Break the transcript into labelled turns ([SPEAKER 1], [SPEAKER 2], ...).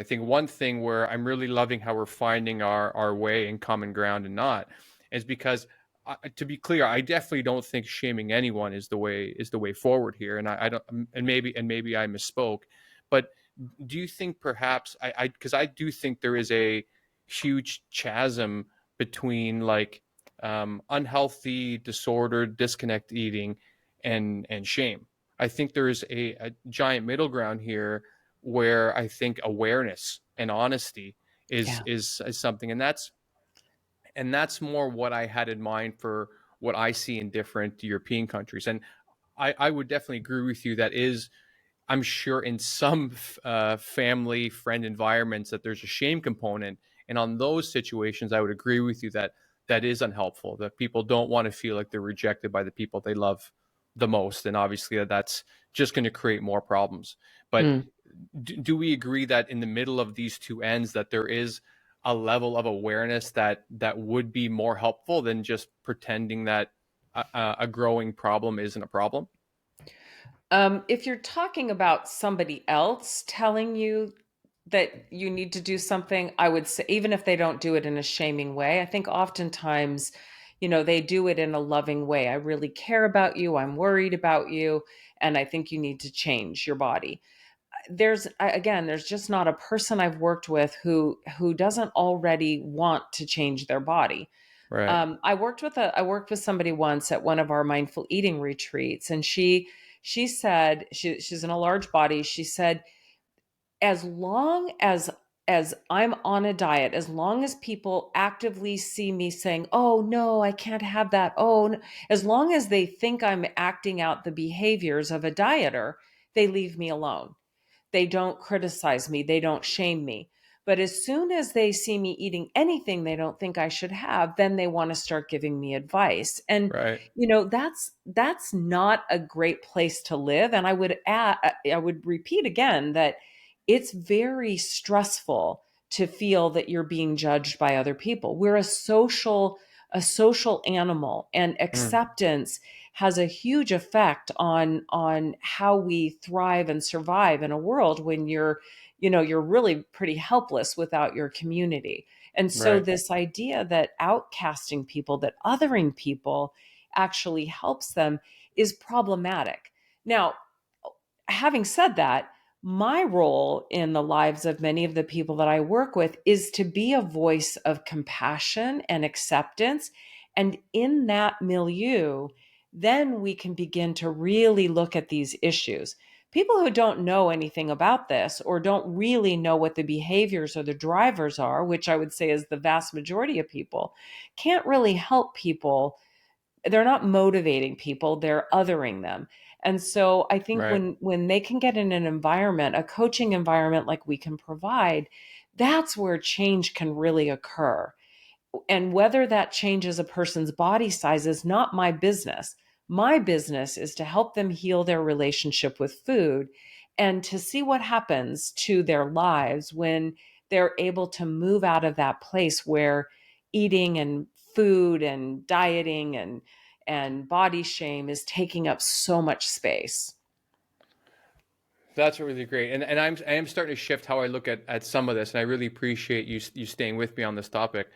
[SPEAKER 1] I think one thing where I'm really loving how we're finding our way and common ground and not is because to be clear, I definitely don't think shaming anyone is the way forward here. And I don't, and maybe I misspoke, but do you think perhaps because I do think there is a huge chasm between like unhealthy, disordered, disconnect eating and shame. I think there is a giant middle ground here where I think awareness and honesty
[SPEAKER 2] Yeah.
[SPEAKER 1] is something, and that's more what I had in mind for what I see in different European countries. And I would definitely agree with you. That is, I'm sure in some family friend environments that there's a shame component, and on those situations, I would agree with you that that is unhelpful. That people don't want to feel like they're rejected by the people they love the most, and obviously that's just going to create more problems. But
[SPEAKER 2] Mm.
[SPEAKER 1] do we agree that in the middle of these two ends that there is a level of awareness that would be more helpful than just pretending that a growing problem isn't a problem?
[SPEAKER 2] If you're talking about somebody else telling you that you need to do something, I would say, even if they don't do it in a shaming way, I think oftentimes, they do it in a loving way. I really care about you. I'm worried about you. And I think you need to change your body. Again, there's just not a person I've worked with who doesn't already want to change their body.
[SPEAKER 1] Right.
[SPEAKER 2] I worked with somebody once at one of our mindful eating retreats, and she said she's in a large body. She said, as long as I'm on a diet, as long as people actively see me saying, "Oh no, I can't have that," oh, no, as long as they think I'm acting out the behaviors of a dieter, they leave me alone. They don't criticize me, they don't shame me. But as soon as they see me eating anything they don't think I should have, then they want to start giving me advice. And
[SPEAKER 1] Right.
[SPEAKER 2] that's not a great place to live. And I would repeat again that it's very stressful to feel that you're being judged by other people. We're a social animal, and
[SPEAKER 1] Mm.
[SPEAKER 2] acceptance has a huge effect on how we thrive and survive in a world when you're really pretty helpless without your community. And so
[SPEAKER 1] Right.
[SPEAKER 2] this idea that outcasting people, that othering people actually helps them is problematic. Now, having said that, my role in the lives of many of the people that I work with is to be a voice of compassion and acceptance. And in that milieu, then we can begin to really look at these issues. People who don't know anything about this or don't really know what the behaviors or the drivers are, which I would say is the vast majority of people, can't really help people. They're not motivating people, they're othering them. And so I think
[SPEAKER 1] Right.
[SPEAKER 2] when they can get in an environment, a coaching environment like we can provide, that's where change can really occur. And whether that changes a person's body size is not my business. My business is to help them heal their relationship with food and to see what happens to their lives when they're able to move out of that place where eating and food and dieting and body shame is taking up so much space.
[SPEAKER 1] That's really great, and I am starting to shift how I look at some of this, and I really appreciate you staying with me on this topic.